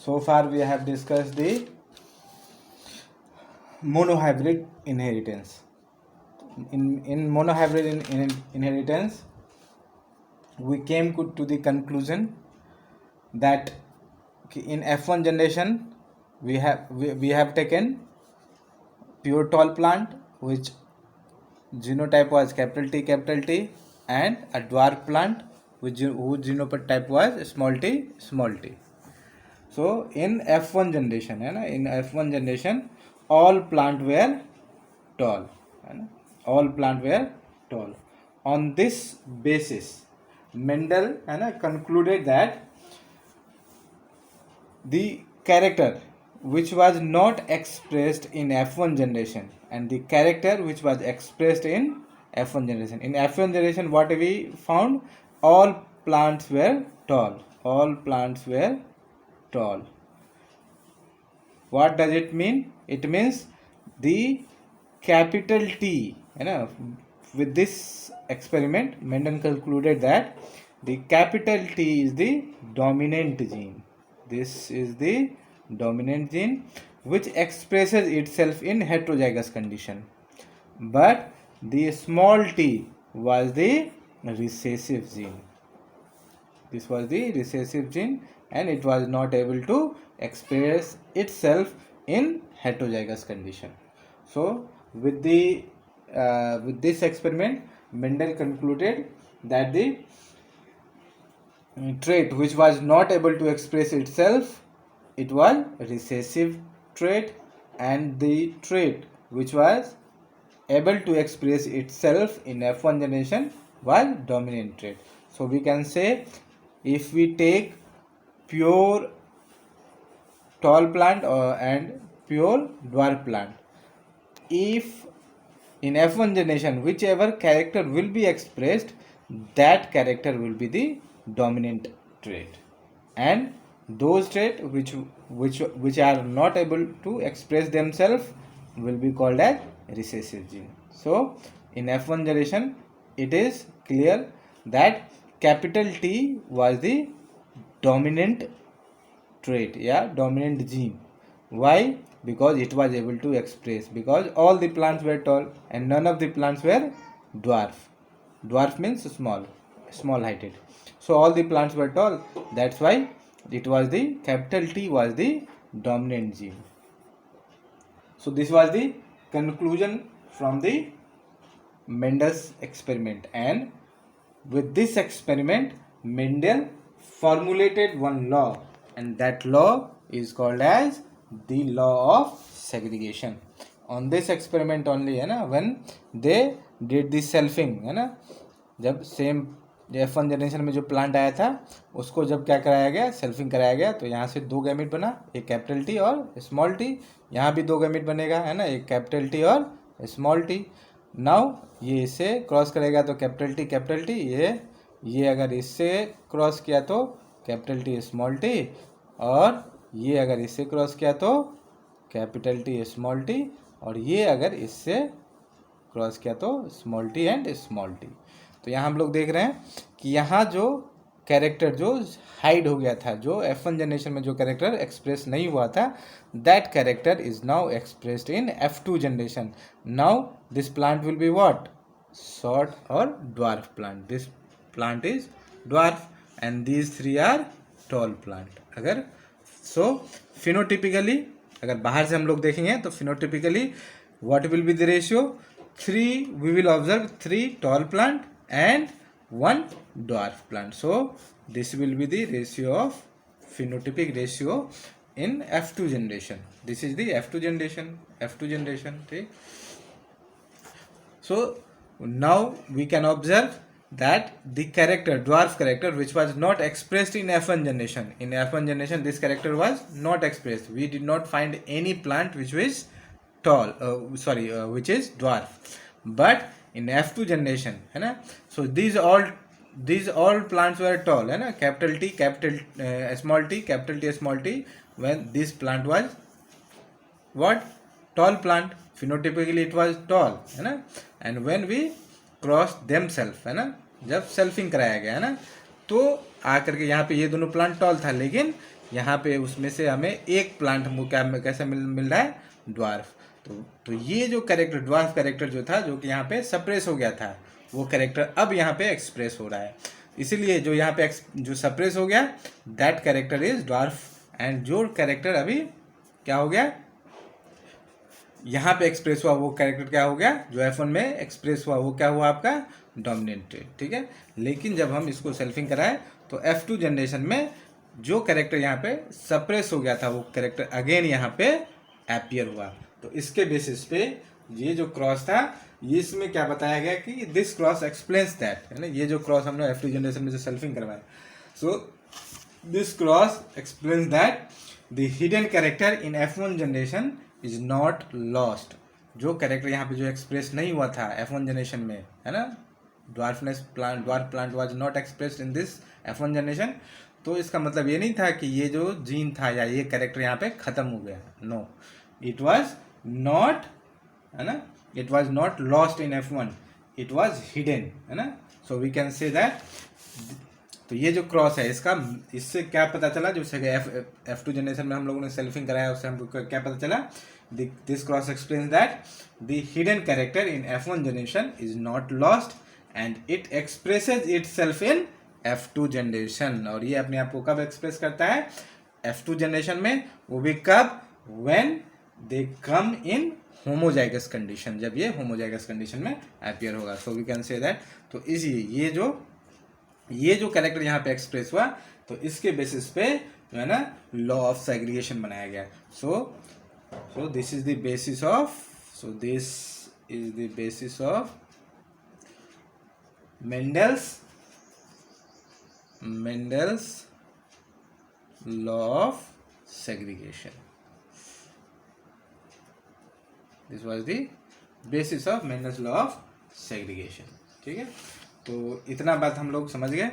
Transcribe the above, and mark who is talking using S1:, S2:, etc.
S1: So far we have discussed the monohybrid inheritance. In monohybrid inheritance, we came to the conclusion that in F1 generation we have taken pure tall plant which genotype was capital T, and a dwarf plant whose genotype was small t. So in F1 generation, in F1 generation, all plant were tall, all plant were tall. On this basis, Mendel concluded that the character which was not expressed in F1 generation and the character which was expressed in F1 generation. In F1 generation, what we found? All plants were tall. All plants were tall. What does it mean? It means the capital T. With this experiment, Mendel concluded that the capital T is the dominant gene. This is the dominant gene which expresses itself in heterozygous condition. But the small t was the recessive gene. This was the recessive gene and it was not able to express itself in heterozygous condition. So with this experiment, Mendel concluded that the trait which was not able to express itself, it was recessive trait, and the trait which was able to express itself in F1 generation was dominant trait. So we can say, if we take pure tall plant and pure dwarf plant, if in F1 generation whichever character will be expressed, that character will be the dominant trait, and those traits which are not able to express themselves will be called as recessive gene. So in F1 generation, it is clear that capital T was the dominant trait, dominant gene. Why? Because it was able to express, because all the plants were tall and none of the plants were dwarf. Dwarf means small heighted. So all the plants were tall. That's why it was the capital T was the dominant gene. So this was the conclusion from the Mendel's experiment, and with this experiment Mendel formulated one law, and that law is called as the law of segregation. On this experiment only when they did the selfing, जब same F1 generation में जो plant आया था उसको जब क्या कराया गया, सेल्फिंग कराया गया, तो यहाँ से दो गैमेट बना, एक कैपिटल टी और स्मॉल टी. यहाँ भी दो गैमेट बनेगा, एक कैपिटल टी और स्मॉल टी. नाउ ये इससे क्रॉस करेगा तो कैपिटल टी, ये अगर इससे क्रॉस किया तो कैपिटल टी स्मॉल टी, और ये अगर इससे क्रॉस किया तो कैपिटल टी स्मॉल टी, और ये अगर इससे क्रॉस किया तो small T and small T. तो यहाँ हम लोग देख रहे हैं कि यहाँ जो कैरेक्टर जो हाइड हो गया था, जो F1 जनरेशन में जो कैरेक्टर एक्सप्रेस नहीं हुआ था, that character is now expressed in F2 generation. Now this plant will be what? Short और dwarf plant. This plant is dwarf and these three are tall plant. अगर so phenotypically अगर बाहर से हम लोग देखेंगे तो phenotypically what will be the ratio? 3 we will observe 3 tall plant and 1 dwarf plant. So this will be the ratio of phenotypic ratio in F2 generation. This is the F2 generation. Okay. So now we can observe that the character, dwarf character, which was not expressed in F1 generation. In F1 generation this character was not expressed. We did not find any plant which was tall, which is dwarf. But in F2 generation, so these all plants were tall, capital T, small t, capital T, small t. When this plant was what? Tall plant. Phenotypically it was tall, and when we crossed themselves, जब selfing कराया गया तो आकर के यहाँ पे ये दोनों प्लांट टॉल था, लेकिन यहाँ पे उसमें से हमें एक प्लांट कैसे मिल रहा है, ड्वार्फ। तो ये जो कैरेक्टर ड्वार्फ कैरेक्टर जो था, जो कि यहाँ पे सप्रेस हो गया था, वो कैरेक्टर अब यहाँ पे एक्सप्रेस हो रहा है। इसीलिए जो यहाँ पे जो सप्रेस हो गया, that character is dwarf, and जो कैरेक्टर अभी क्या हो गया, यहाँ पे एक्सप्रेस हुआ, वो कैरेक्टर क्या हो गया, जो F1 में एक्सप्रेस हुआ, वो क्या हुआ आपका डोमिनेंट ट्रेट, ठीक है। लेकिन जब हम इसको सेल्फिंग कराएं तो F2 जनरेशन में जो कैरेक्टर यहाँ पे सप्रेस हो गया था, वो कैरेक्टर अगेन यहाँ पे अपीयर हुआ। तो इसके बेसिस पे ये जो क्रॉस था, ये इसमें क्या बताया गया कि दिस क्रॉस एक्सप्लेन्स दैट, है ना, ये जो क्रॉस हमने F2 जनरेशन में से सेल्फिंग करवाया, so this cross explains that the hidden character in F1 generation is not lost. जो कैरेक्टर यहाँ पे जो एक्सप्रेस नहीं हुआ था F1 जनरेशन में, है ना, dwarf plant was not expressed in this F1 generation, तो इसका मतलब ये नहीं था कि ये जो जीन था या ये कैरेक्टर यहाँ पे खत्म हो गया। नो, इट वाज नॉट, है ना, it was not lost in F1, it was hidden, है ना। So we can say that, तो ये जो क्रॉस है इसका, इससे क्या पता चला, जो F2 जनरेशन में हम लोगों ने सेल्फिंग कराया, उससे हमको क्या पता चला, this cross explains that the hidden character in F1 generation is not lost and it expresses itself in F2 generation. और ये अपने आप को कब एक्सप्रेस करता है, F2 जनरेशन में, वो भी कब, when they come in homozygous condition, जब ये होमोजाइगस कंडीशन में अपीयर होगा। So we can say that, तो इसी ये जो कैरेक्टर यहाँ पे एक्सप्रेस हुआ, तो इसके बेसिस पे जो है ना लॉ ऑफ सेग्रीगेशन बनाया गया। So this is the basis of, so this is the basis of Mendel's law of segregation. This was the basis of Mendel's law of segregation, ठीक है। तो इतना बात हम लोग समझ गए।